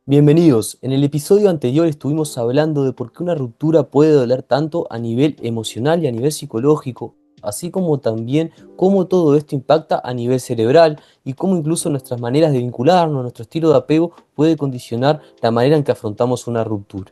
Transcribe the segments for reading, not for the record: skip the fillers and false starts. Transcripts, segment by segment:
Bienvenidos. En el episodio anterior estuvimos hablando de por qué una ruptura puede doler tanto a nivel emocional y a nivel psicológico, así como también cómo todo esto impacta a nivel cerebral y cómo incluso nuestras maneras de vincularnos, nuestro estilo de apego puede condicionar la manera en que afrontamos una ruptura.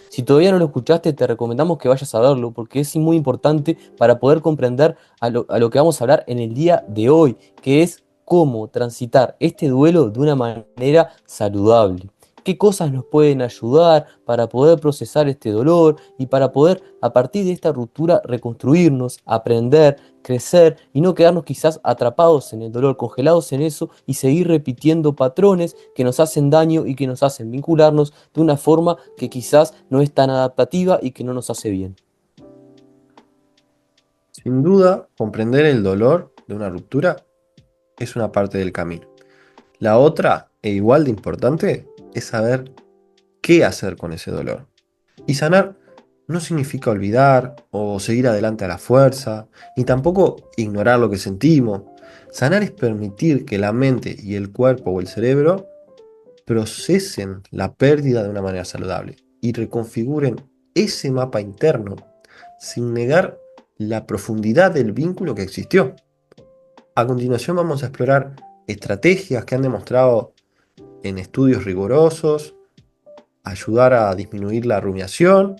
Si todavía no lo escuchaste, te recomendamos que vayas a verlo porque es muy importante para poder comprender a lo que vamos a hablar en el día de hoy, que es cómo transitar este duelo de una manera saludable. ¿Qué cosas nos pueden ayudar para poder procesar este dolor y para poder, a partir de esta ruptura, reconstruirnos, aprender, crecer y no quedarnos quizás atrapados en el dolor, congelados en eso y seguir repitiendo patrones que nos hacen daño y que nos hacen vincularnos de una forma que quizás no es tan adaptativa y que no nos hace bien? Sin duda, comprender el dolor de una ruptura es una parte del camino. La otra, e igual de importante, es saber qué hacer con ese dolor. Y sanar no significa olvidar o seguir adelante a la fuerza, ni tampoco ignorar lo que sentimos. Sanar es permitir que la mente y el cuerpo o el cerebro procesen la pérdida de una manera saludable y reconfiguren ese mapa interno sin negar la profundidad del vínculo que existió. A continuación vamos a explorar estrategias que han demostrado en estudios rigurosos ayudar a disminuir la rumiación,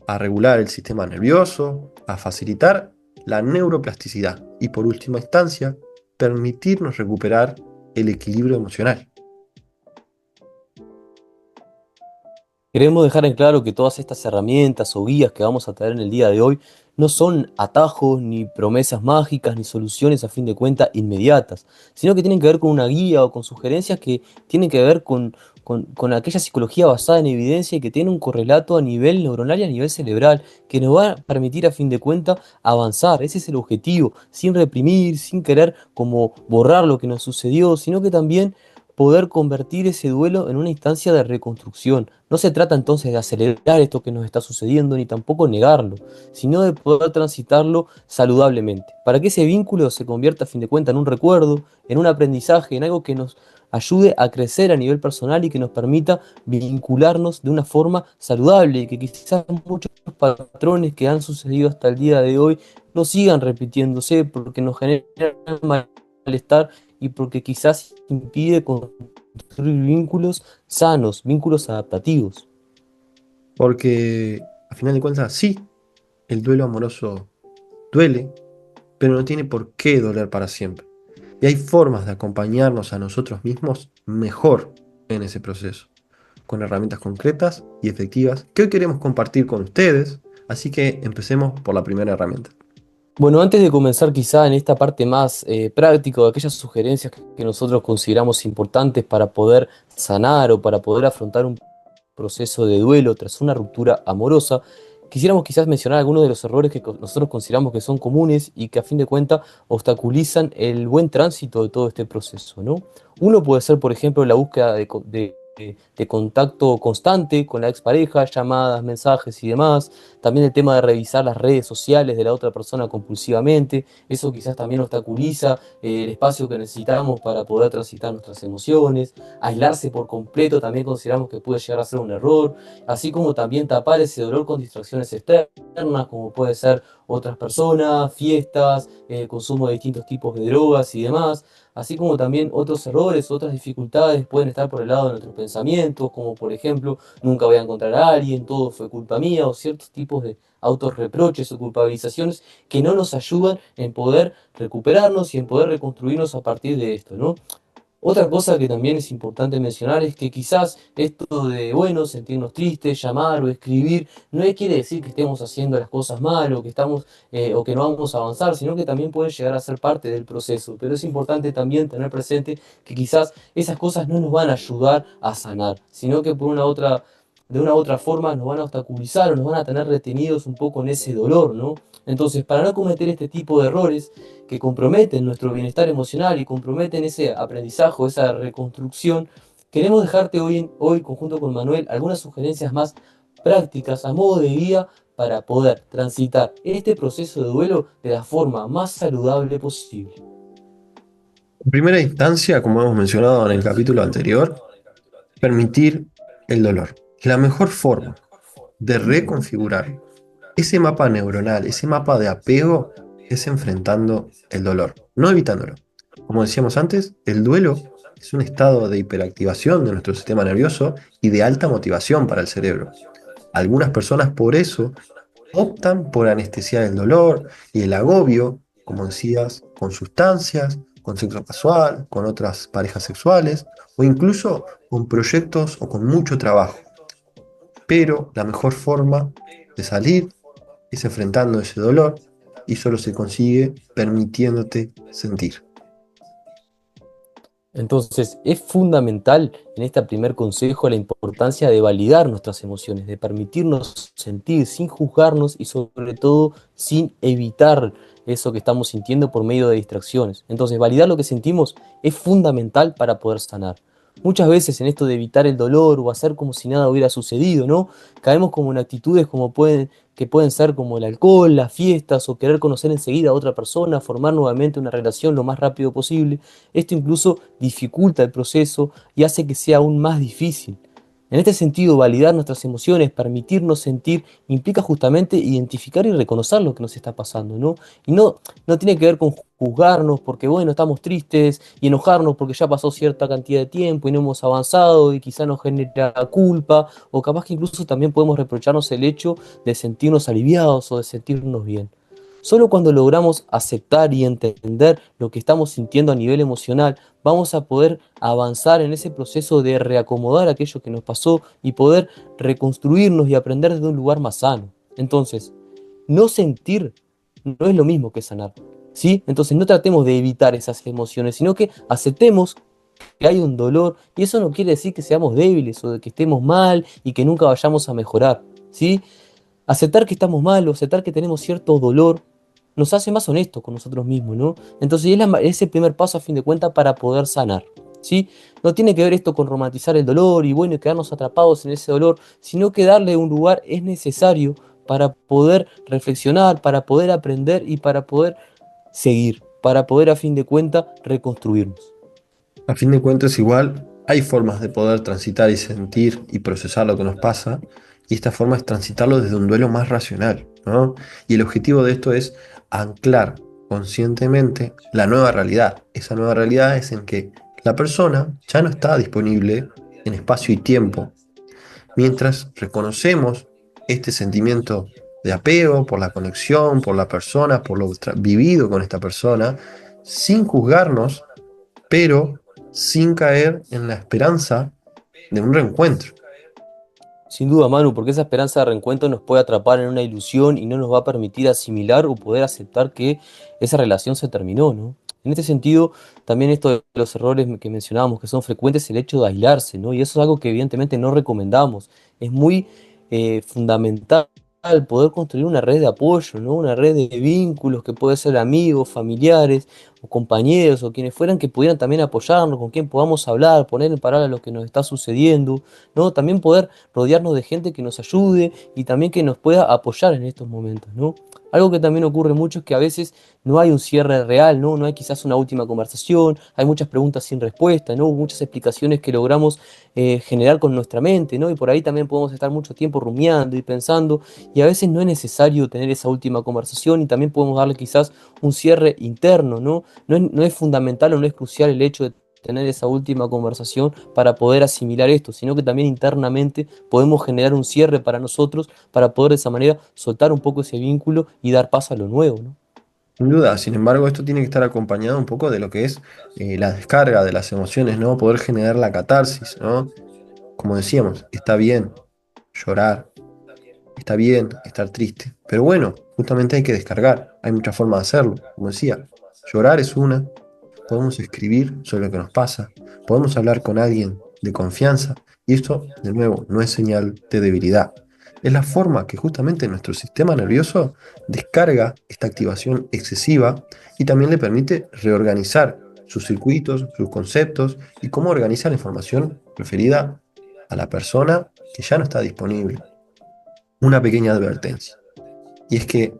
a regular el sistema nervioso, a facilitar la neuroplasticidad y por última instancia, permitirnos recuperar el equilibrio emocional. Queremos dejar en claro que todas estas herramientas o guías que vamos a traer en el día de hoy no son atajos, ni promesas mágicas, ni soluciones a fin de cuentas inmediatas, sino que tienen que ver con una guía o con sugerencias que tienen que ver con aquella psicología basada en evidencia y que tiene un correlato a nivel neuronal y a nivel cerebral, que nos va a permitir a fin de cuentas avanzar. Ese es el objetivo, sin reprimir, sin querer como borrar lo que nos sucedió, sino que también poder convertir ese duelo en una instancia de reconstrucción. No se trata entonces de acelerar esto que nos está sucediendo, ni tampoco negarlo, sino de poder transitarlo saludablemente, para que ese vínculo se convierta a fin de cuentas en un recuerdo, en un aprendizaje, en algo que nos ayude a crecer a nivel personal y que nos permita vincularnos de una forma saludable y que quizás muchos patrones que han sucedido hasta el día de hoy no sigan repitiéndose porque nos generan malestar y porque quizás impide construir vínculos sanos, vínculos adaptativos. Porque a final de cuentas, sí, el duelo amoroso duele, pero no tiene por qué doler para siempre. Y hay formas de acompañarnos a nosotros mismos mejor en ese proceso, con herramientas concretas y efectivas que hoy queremos compartir con ustedes, así que empecemos por la primera herramienta. Bueno, antes de comenzar quizá en esta parte más práctica de aquellas sugerencias que nosotros consideramos importantes para poder sanar o para poder afrontar un proceso de duelo tras una ruptura amorosa, quisiéramos quizás mencionar algunos de los errores que nosotros consideramos que son comunes y que a fin de cuentas obstaculizan el buen tránsito de todo este proceso, ¿no? Uno puede ser, por ejemplo, la búsqueda de contacto constante con la expareja, llamadas, mensajes y demás. También el tema de revisar las redes sociales de la otra persona compulsivamente. Eso quizás también obstaculiza el espacio que necesitamos para poder transitar nuestras emociones. Aislarse por completo también consideramos que puede llegar a ser un error, así como también tapar ese dolor con distracciones externas, como puede ser otras personas, fiestas, consumo de distintos tipos de drogas y demás, así como también otros errores, otras dificultades pueden estar por el lado de nuestros pensamientos, como por ejemplo, nunca voy a encontrar a alguien, todo fue culpa mía, o ciertos tipos de autorreproches o culpabilizaciones que no nos ayudan en poder recuperarnos y en poder reconstruirnos a partir de esto, ¿no? Otra cosa que también es importante mencionar es que quizás esto de, bueno, sentirnos tristes, llamar o escribir, no quiere decir que estemos haciendo las cosas mal o que estamos o que no vamos a avanzar, sino que también puede llegar a ser parte del proceso. Pero es importante también tener presente que quizás esas cosas no nos van a ayudar a sanar, sino que de una u otra forma nos van a obstaculizar o nos van a tener retenidos un poco en ese dolor, ¿no? Entonces, para no cometer este tipo de errores, que comprometen nuestro bienestar emocional y comprometen ese aprendizaje, esa reconstrucción, queremos dejarte hoy conjunto con Manuel algunas sugerencias más prácticas a modo de guía para poder transitar este proceso de duelo de la forma más saludable posible. En primera instancia, como hemos mencionado en el capítulo anterior, permitir el dolor. La mejor forma de reconfigurar ese mapa neuronal, ese mapa de apego, es enfrentando el dolor, no evitándolo. Como decíamos antes, el duelo es un estado de hiperactivación de nuestro sistema nervioso y de alta motivación para el cerebro. Algunas personas por eso optan por anestesiar el dolor y el agobio, como decías, con sustancias, con sexo casual, con otras parejas sexuales o incluso con proyectos o con mucho trabajo. Pero la mejor forma de salir es enfrentando ese dolor y solo se consigue permitiéndote sentir. Entonces, es fundamental en este primer consejo la importancia de validar nuestras emociones, de permitirnos sentir sin juzgarnos y sobre todo sin evitar eso que estamos sintiendo por medio de distracciones. Entonces, validar lo que sentimos es fundamental para poder sanar. Muchas veces en esto de evitar el dolor o hacer como si nada hubiera sucedido, ¿no? Caemos como en actitudes que pueden ser como el alcohol, las fiestas o querer conocer enseguida a otra persona, formar nuevamente una relación lo más rápido posible. Esto incluso dificulta el proceso y hace que sea aún más difícil. En este sentido, validar nuestras emociones, permitirnos sentir, implica justamente identificar y reconocer lo que nos está pasando, ¿no? Y no tiene que ver con juzgarnos porque, bueno, estamos tristes y enojarnos porque ya pasó cierta cantidad de tiempo y no hemos avanzado y quizá nos genera culpa, o capaz que incluso también podemos reprocharnos el hecho de sentirnos aliviados o de sentirnos bien. Solo cuando logramos aceptar y entender lo que estamos sintiendo a nivel emocional, vamos a poder avanzar en ese proceso de reacomodar aquello que nos pasó y poder reconstruirnos y aprender desde un lugar más sano. Entonces, no sentir no es lo mismo que sanar, ¿sí? Entonces no tratemos de evitar esas emociones, sino que aceptemos que hay un dolor y eso no quiere decir que seamos débiles o de que estemos mal y que nunca vayamos a mejorar, ¿sí? Aceptar que estamos mal o aceptar que tenemos cierto dolor nos hace más honestos con nosotros mismos, ¿no? Entonces es el primer paso a fin de cuentas para poder sanar, ¿sí? No tiene que ver esto con romantizar el dolor y bueno, y quedarnos atrapados en ese dolor, sino que darle un lugar es necesario para poder reflexionar, para poder aprender y para poder seguir, para poder a fin de cuentas reconstruirnos. A fin de cuentas, igual hay formas de poder transitar y sentir y procesar lo que nos pasa, y esta forma es transitarlo desde un duelo más racional, ¿no? Y el objetivo de esto es anclar conscientemente la nueva realidad. Esa nueva realidad es en que la persona ya no está disponible en espacio y tiempo. Mientras reconocemos este sentimiento de apego por la conexión, por la persona, por lo vivido con esta persona, sin juzgarnos, pero sin caer en la esperanza de un reencuentro. Sin duda, Manu, porque esa esperanza de reencuentro nos puede atrapar en una ilusión y no nos va a permitir asimilar o poder aceptar que esa relación se terminó, ¿no? En este sentido, también esto de los errores que mencionábamos, que son frecuentes, el hecho de aislarse, ¿no? Y eso es algo que evidentemente no recomendamos. Es muy fundamental poder construir una red de apoyo, ¿no? Una red de vínculos que puede ser amigos, familiares o compañeros o quienes fueran que pudieran también apoyarnos, con quien podamos hablar, poner en palabras lo que nos está sucediendo, ¿no? También poder rodearnos de gente que nos ayude y también que nos pueda apoyar en estos momentos, ¿no? Algo que también ocurre mucho es que a veces no hay un cierre real, ¿no? No hay quizás una última conversación, hay muchas preguntas sin respuesta, ¿no? Muchas explicaciones que logramos generar con nuestra mente, ¿no? Y por ahí también podemos estar mucho tiempo rumiando y pensando, y a veces no es necesario tener esa última conversación y también podemos darle quizás un cierre interno, ¿no? No es fundamental o no es crucial el hecho de tener esa última conversación para poder asimilar esto, sino que también internamente podemos generar un cierre para nosotros para poder de esa manera soltar un poco ese vínculo y dar paso a lo nuevo, ¿no? Sin duda, sin embargo, esto tiene que estar acompañado un poco de lo que es la descarga de las emociones, ¿no? Poder generar la catarsis, ¿no? Como decíamos, está bien llorar, está bien estar triste, pero bueno, justamente hay que descargar, hay muchas formas de hacerlo, como decía, llorar es una, podemos escribir sobre lo que nos pasa, podemos hablar con alguien de confianza, y esto, de nuevo, no es señal de debilidad. Es la forma que justamente nuestro sistema nervioso descarga esta activación excesiva y también le permite reorganizar sus circuitos, sus conceptos y cómo organiza la información referida a la persona que ya no está disponible. Una pequeña advertencia, y es que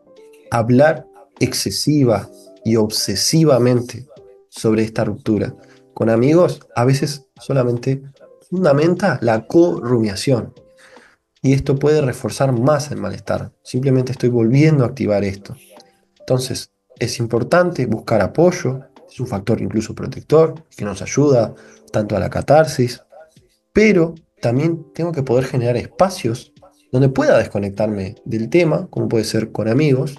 hablar excesiva y obsesivamente sobre esta ruptura con amigos a veces solamente fundamenta la co-rumiación. Y esto puede reforzar más el malestar. Simplemente estoy volviendo a activar esto. Entonces, es importante buscar apoyo, es un factor incluso protector que nos ayuda tanto a la catarsis, pero también tengo que poder generar espacios donde pueda desconectarme del tema, como puede ser con amigos.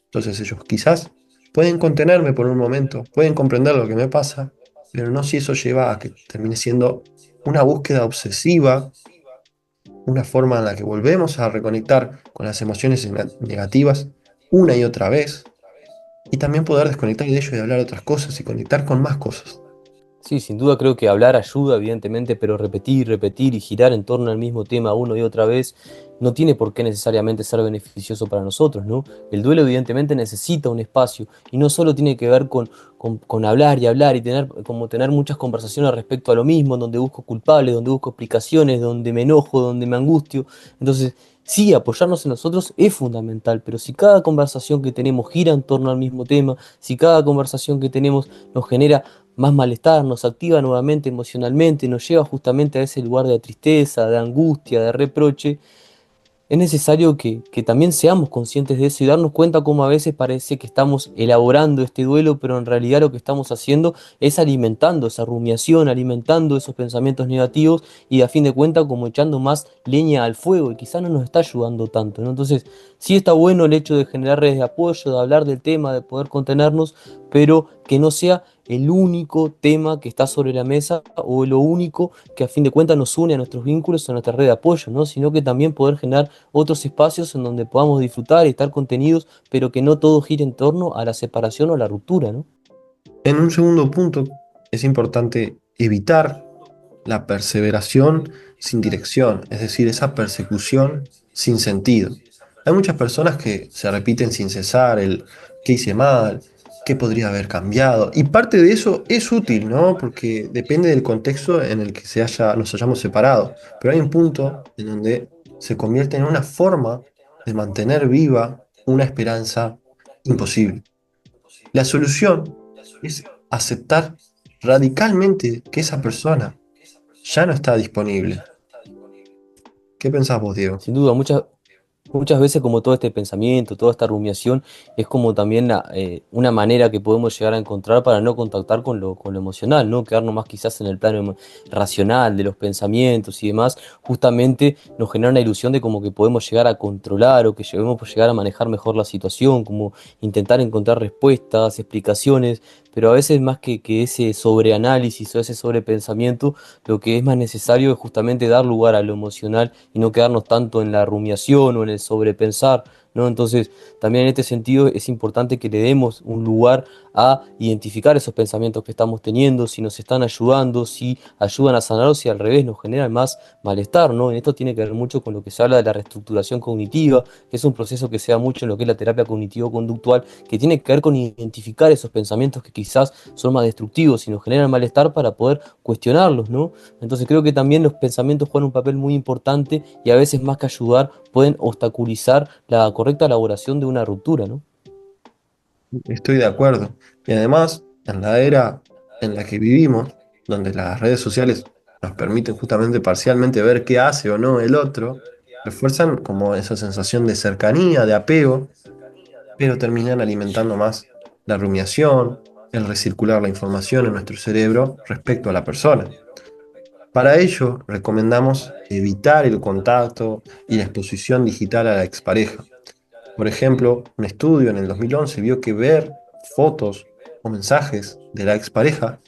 Entonces ellos quizás pueden contenerme por un momento, pueden comprender lo que me pasa, pero no si eso lleva a que termine siendo una búsqueda obsesiva, una forma en la que volvemos a reconectar con las emociones negativas una y otra vez, y también poder desconectar de ello y hablar otras cosas y conectar con más cosas. Sí, sin duda creo que hablar ayuda, evidentemente, pero repetir, repetir y girar en torno al mismo tema una y otra vez no tiene por qué necesariamente ser beneficioso para nosotros, ¿no? El duelo evidentemente necesita un espacio y no solo tiene que ver con hablar y hablar y tener, como tener muchas conversaciones respecto a lo mismo, donde busco culpables, donde busco explicaciones, donde me enojo, donde me angustio. Entonces, sí, apoyarnos en nosotros es fundamental, pero si cada conversación que tenemos gira en torno al mismo tema, si cada conversación que tenemos nos genera más malestar, nos activa nuevamente emocionalmente, nos lleva justamente a ese lugar de tristeza, de angustia, de reproche, es necesario que también seamos conscientes de eso y darnos cuenta cómo a veces parece que estamos elaborando este duelo, pero en realidad lo que estamos haciendo es alimentando esa rumiación, alimentando esos pensamientos negativos y a fin de cuentas como echando más leña al fuego y quizás no nos está ayudando tanto, ¿no? Entonces, sí está bueno el hecho de generar redes de apoyo, de hablar del tema, de poder contenernos, pero que no sea el único tema que está sobre la mesa o lo único que a fin de cuentas nos une a nuestros vínculos o a nuestra red de apoyo, ¿no? Sino que también poder generar otros espacios en donde podamos disfrutar y estar contenidos, pero que no todo gire en torno a la separación o la ruptura, ¿no? En un segundo punto, es importante evitar la perseveración sin dirección, es decir, esa persecución sin sentido. Hay muchas personas que se repiten sin cesar el qué hice mal, qué podría haber cambiado, y parte de eso es útil, ¿no? Porque depende del contexto en el que nos hayamos separado. Pero hay un punto en donde se convierte en una forma de mantener viva una esperanza imposible. La solución es aceptar radicalmente que esa persona ya no está disponible. ¿Qué pensás vos, Diego? Sin duda, muchas veces como todo este pensamiento, toda esta rumiación, es como también una manera que podemos llegar a encontrar para no contactar con lo emocional, ¿no? Quedarnos más quizás en el plano racional de los pensamientos y demás, justamente nos genera una ilusión de como que podemos llegar a controlar o que lleguemos a llegar a manejar mejor la situación, como intentar encontrar respuestas, explicaciones, pero a veces más que ese sobreanálisis o ese sobrepensamiento, lo que es más necesario es justamente dar lugar a lo emocional y no quedarnos tanto en la rumiación o en el sobrepensar, ¿no? Entonces, también en este sentido es importante que le demos un lugar a identificar esos pensamientos que estamos teniendo, si nos están ayudando, si ayudan a sanar o si al revés nos generan más malestar, ¿no? En esto tiene que ver mucho con lo que se habla de la reestructuración cognitiva, que es un proceso que se da mucho en lo que es la terapia cognitivo-conductual, que tiene que ver con identificar esos pensamientos que quizás son más destructivos y nos generan malestar para poder cuestionarlos, ¿no? Entonces creo que también los pensamientos juegan un papel muy importante y a veces más que ayudar pueden obstaculizar la correcta elaboración de una ruptura, ¿no? Estoy de acuerdo. Y además, en la era en la que vivimos, donde las redes sociales nos permiten justamente parcialmente ver qué hace o no el otro, refuerzan como esa sensación de cercanía, de apego, pero terminan alimentando más la rumiación, el recircular la información en nuestro cerebro respecto a la persona. Para ello, recomendamos evitar el contacto y la exposición digital a la expareja. Por ejemplo, un estudio en el 2011 vio que ver fotos o mensajes de la expareja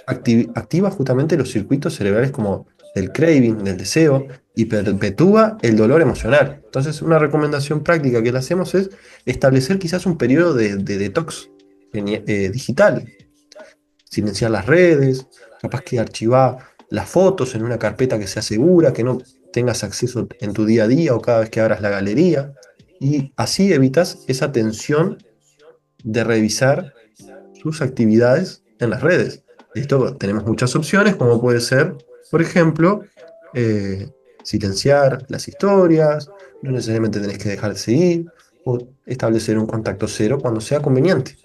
activa justamente los circuitos cerebrales como del craving, del deseo, y perpetúa el dolor emocional. Entonces, una recomendación práctica que le hacemos es establecer quizás un periodo de detox digital, silenciar las redes, capaz que archivar las fotos en una carpeta que sea segura, que no tengas acceso en tu día a día o cada vez que abras la galería. Y así evitas esa tensión de revisar sus actividades en las redes. Esto tenemos muchas opciones, como puede ser, por ejemplo, eh, silenciar las historias, no necesariamente tenés que dejar de seguir, o establecer un contacto cero cuando sea conveniente.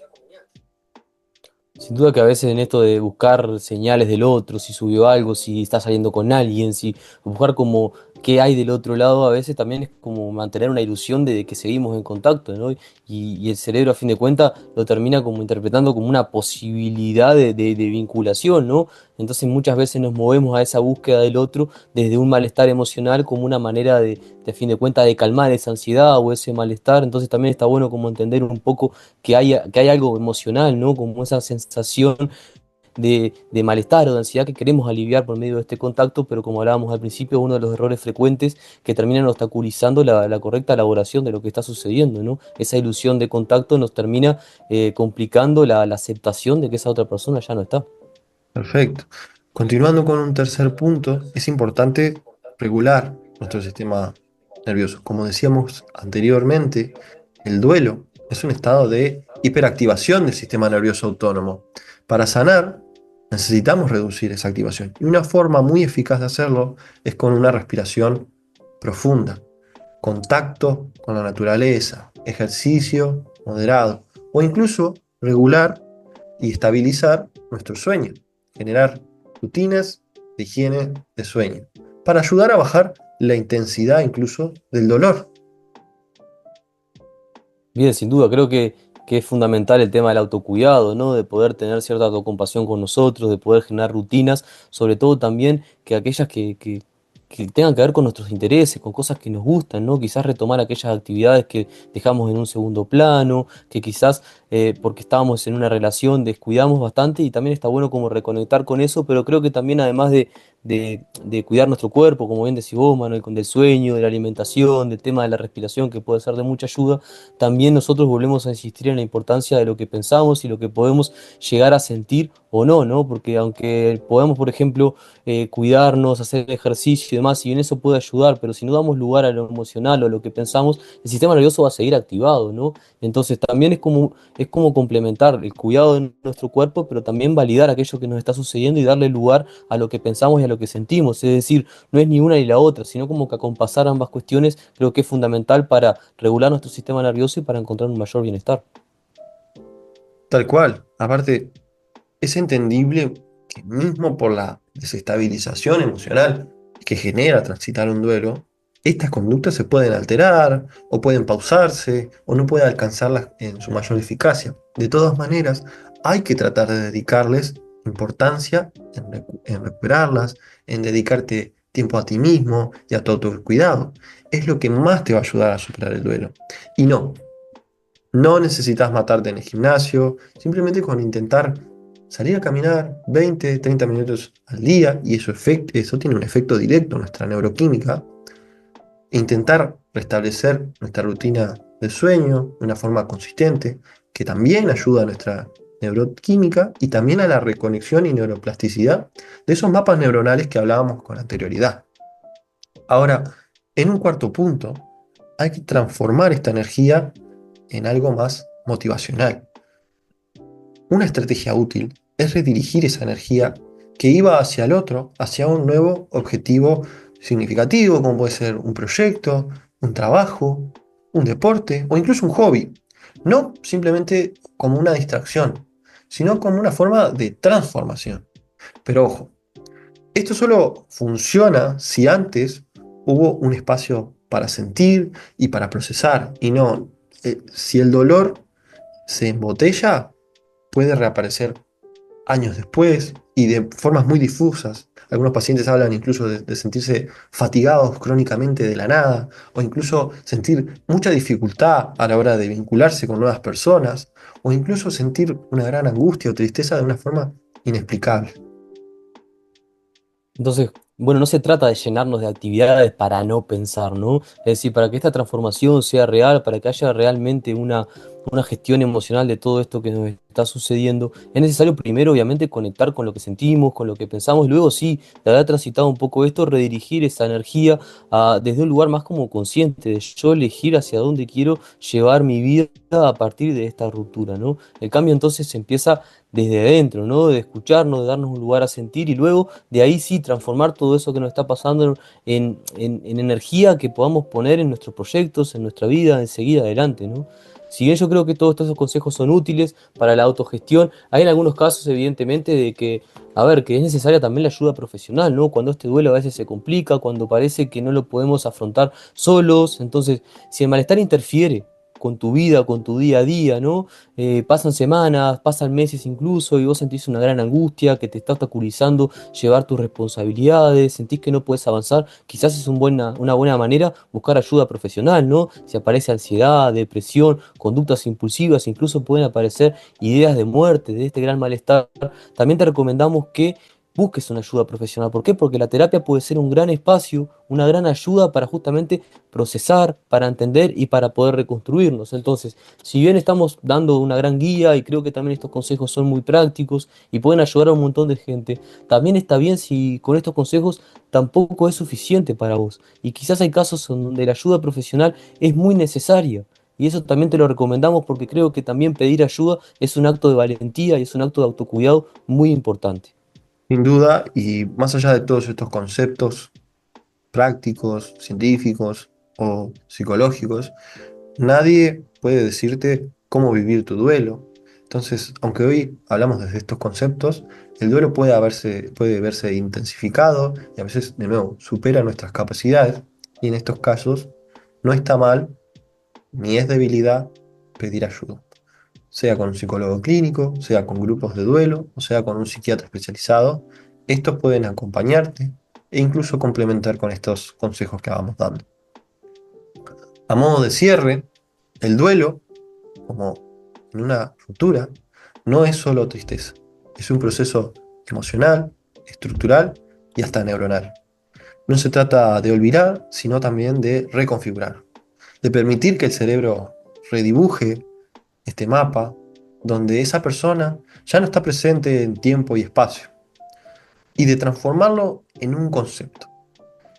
Sin duda que a veces en esto de buscar señales del otro, si subió algo, si está saliendo con alguien, si buscar como qué hay del otro lado, a veces también es como mantener una ilusión de que seguimos en contacto, ¿no? Y el cerebro a fin de cuentas lo termina como interpretando como una posibilidad de vinculación, ¿no? Entonces muchas veces nos movemos a esa búsqueda del otro desde un malestar emocional como una manera de a fin de cuentas de calmar esa ansiedad o ese malestar. Entonces también está bueno como entender un poco que hay algo emocional, ¿no? Como esa sensación de malestar o de ansiedad que queremos aliviar por medio de este contacto, pero como hablábamos al principio, uno de los errores frecuentes que terminan obstaculizando la correcta elaboración de lo que está sucediendo, ¿no? Esa ilusión de contacto nos termina complicando la aceptación de que esa otra persona ya no está. Perfecto. Continuando con un tercer punto, es importante regular nuestro sistema nervioso. Como decíamos anteriormente, el duelo es un estado de hiperactivación del sistema nervioso autónomo. Para sanar, necesitamos reducir esa activación. Y una forma muy eficaz de hacerlo es con una respiración profunda, contacto con la naturaleza, ejercicio moderado o incluso regular y estabilizar nuestro sueño, generar rutinas de higiene de sueño, para ayudar a bajar la intensidad incluso del dolor. Bien, sin duda, creo que es fundamental el tema del autocuidado, ¿no? De poder tener cierta autocompasión con nosotros, de poder generar rutinas, sobre todo también que aquellas que tengan que ver con nuestros intereses, con cosas que nos gustan, ¿no? Quizás retomar aquellas actividades que dejamos en un segundo plano, que quizás porque estábamos en una relación descuidamos bastante y también está bueno como reconectar con eso, pero creo que también además de cuidar nuestro cuerpo, como bien decís vos, Manuel, con del sueño, de la alimentación, del tema de la respiración, que puede ser de mucha ayuda, también nosotros volvemos a insistir en la importancia de lo que pensamos y lo que podemos llegar a sentir o no, ¿no? Porque aunque podemos, por ejemplo, cuidarnos, hacer ejercicio y demás, y bien eso puede ayudar, pero si no damos lugar a lo emocional o a lo que pensamos, el sistema nervioso va a seguir activado, ¿no? Entonces también es como complementar el cuidado de nuestro cuerpo, pero también validar aquello que nos está sucediendo y darle lugar a lo que pensamos y a lo que sentimos. Es decir, no es ni una ni la otra, sino como que acompasar ambas cuestiones creo que es fundamental para regular nuestro sistema nervioso y para encontrar un mayor bienestar. Tal cual. Aparte, es entendible que mismo por la desestabilización emocional que genera transitar un duelo, estas conductas se pueden alterar o pueden pausarse o no puede alcanzarlas en su mayor eficacia. De todas maneras, hay que tratar de dedicarles importancia en recuperarlas, en dedicarte tiempo a ti mismo y a todo tu cuidado. Es lo que más te va a ayudar a superar el duelo. Y no necesitas matarte en el gimnasio, simplemente con intentar salir a caminar 20, 30 minutos al día, y eso tiene un efecto directo en nuestra neuroquímica, e intentar restablecer nuestra rutina de sueño de una forma consistente, que también ayuda a nuestra neuroquímica y también a la reconexión y neuroplasticidad de esos mapas neuronales que hablábamos con anterioridad. Ahora, en un cuarto punto, hay que transformar esta energía en algo más motivacional. Una estrategia útil es redirigir esa energía que iba hacia el otro, hacia un nuevo objetivo significativo, como puede ser un proyecto, un trabajo, un deporte o incluso un hobby. No simplemente como una distracción, sino como una forma de transformación. Pero ojo, esto solo funciona si antes hubo un espacio para sentir y para procesar, y no, si el dolor se embotella, puede reaparecer años después y de formas muy difusas. Algunos pacientes hablan incluso de sentirse fatigados crónicamente de la nada, o incluso sentir mucha dificultad a la hora de vincularse con nuevas personas, o incluso sentir una gran angustia o tristeza de una forma inexplicable. Entonces, bueno, no se trata de llenarnos de actividades para no pensar, ¿no? Es decir, para que esta transformación sea real, para que haya realmente una gestión emocional de todo esto que nos está sucediendo, es necesario primero, obviamente, conectar con lo que sentimos, con lo que pensamos, y luego sí, de haber transitado un poco esto, redirigir esa energía desde un lugar más como consciente, de yo elegir hacia dónde quiero llevar mi vida a partir de esta ruptura, ¿no? El cambio entonces empieza desde adentro, ¿no? De escucharnos, de darnos un lugar a sentir y luego de ahí sí transformar todo eso que nos está pasando en energía que podamos poner en nuestros proyectos, en nuestra vida, en seguir adelante, ¿no? si bien yo creo que todos estos consejos son útiles para la autogestión, hay en algunos casos, evidentemente, de que, a ver, que es necesaria también la ayuda profesional, ¿no? Cuando este duelo a veces se complica, cuando parece que no lo podemos afrontar solos, entonces, si el malestar interfiere con tu vida, con tu día a día, ¿no? Pasan semanas, pasan meses incluso, y vos sentís una gran angustia que te está obstaculizando llevar tus responsabilidades, sentís que no puedes avanzar, quizás es una buena manera buscar ayuda profesional, ¿no? Si aparece ansiedad, depresión, conductas impulsivas, incluso pueden aparecer ideas de muerte, de este gran malestar, también te recomendamos que busques una ayuda profesional. ¿Por qué? Porque la terapia puede ser un gran espacio, una gran ayuda para justamente procesar, para entender y para poder reconstruirnos. Entonces, si bien estamos dando una gran guía y creo que también estos consejos son muy prácticos y pueden ayudar a un montón de gente, también está bien si con estos consejos tampoco es suficiente para vos. Y quizás hay casos en donde la ayuda profesional es muy necesaria. Y eso también te lo recomendamos porque creo que también pedir ayuda es un acto de valentía y es un acto de autocuidado muy importante. Sin duda, y más allá de todos estos conceptos prácticos, científicos o psicológicos, nadie puede decirte cómo vivir tu duelo. Entonces, aunque hoy hablamos desde estos conceptos, el duelo puede verse intensificado y a veces, de nuevo, supera nuestras capacidades. Y en estos casos, no está mal ni es debilidad pedir ayuda, sea con un psicólogo clínico, sea con grupos de duelo o sea con un psiquiatra especializado. Estos pueden acompañarte e incluso complementar con estos consejos que vamos dando. A modo de cierre, el duelo, como en una ruptura, no es solo tristeza, es un proceso emocional, estructural y hasta neuronal. No se trata de olvidar, sino también de reconfigurar, de permitir que el cerebro redibuje este mapa donde esa persona ya no está presente en tiempo y espacio, y de transformarlo en un concepto,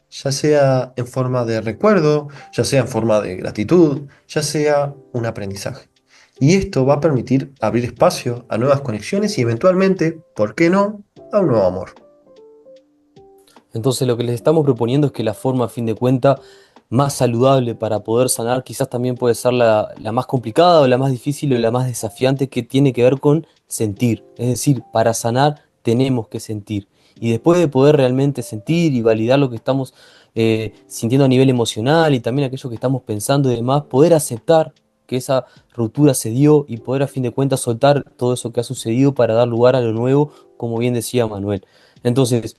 ya sea en forma de recuerdo, ya sea en forma de gratitud, ya sea un aprendizaje. Y esto va a permitir abrir espacio a nuevas conexiones y eventualmente, ¿por qué no?, a un nuevo amor. Entonces lo que les estamos proponiendo es que la forma, a fin de cuentas, más saludable para poder sanar quizás también puede ser la más complicada o la más difícil o la más desafiante que tiene que ver con sentir. Es decir, para sanar tenemos que sentir. Y después de poder realmente sentir y validar lo que estamos sintiendo a nivel emocional y también aquello que estamos pensando y demás, poder aceptar que esa ruptura se dio y poder a fin de cuentas soltar todo eso que ha sucedido para dar lugar a lo nuevo, como bien decía Manuel. Entonces,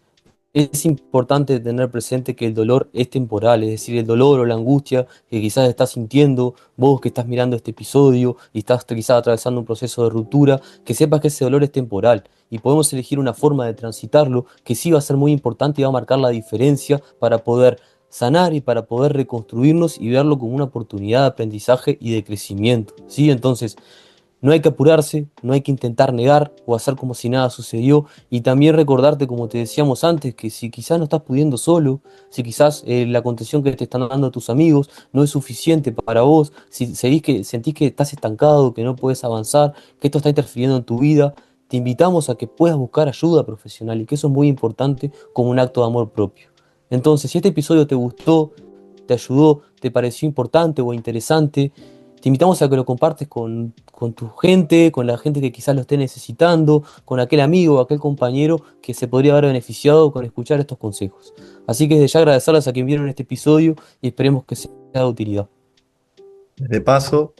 es importante tener presente que el dolor es temporal, es decir, el dolor o la angustia que quizás estás sintiendo, vos que estás mirando este episodio y estás quizás atravesando un proceso de ruptura, que sepas que ese dolor es temporal y podemos elegir una forma de transitarlo que sí va a ser muy importante y va a marcar la diferencia para poder sanar y para poder reconstruirnos y verlo como una oportunidad de aprendizaje y de crecimiento, ¿sí? Entonces, no hay que apurarse, no hay que intentar negar o hacer como si nada sucedió y también recordarte, como te decíamos antes, que si quizás no estás pudiendo solo, si quizás la contención que te están dando tus amigos no es suficiente para vos, si sentís que estás estancado, que no puedes avanzar, que esto está interfiriendo en tu vida, te invitamos a que puedas buscar ayuda profesional y que eso es muy importante como un acto de amor propio. Entonces, si este episodio te gustó, te ayudó, te pareció importante o interesante, te invitamos a que lo compartes con tu gente, con la gente que quizás lo esté necesitando, con aquel amigo, aquel compañero que se podría haber beneficiado con escuchar estos consejos. Así que desde ya agradecerles a quien vieron este episodio y esperemos que sea de utilidad. De paso,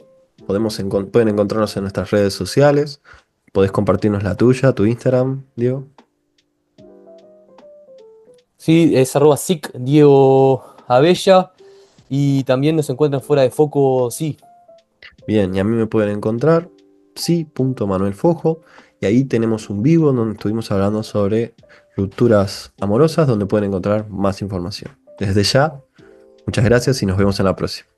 pueden encontrarnos en nuestras redes sociales, podés compartirnos la tuya, tu Instagram, Diego. Sí, es arroba sic Diego Abella y también nos encuentran fuera de foco, sí. Bien, y a mí me pueden encontrar sí.manuelfojo, y ahí tenemos un vivo donde estuvimos hablando sobre rupturas amorosas, donde pueden encontrar más información. Desde ya, muchas gracias y nos vemos en la próxima.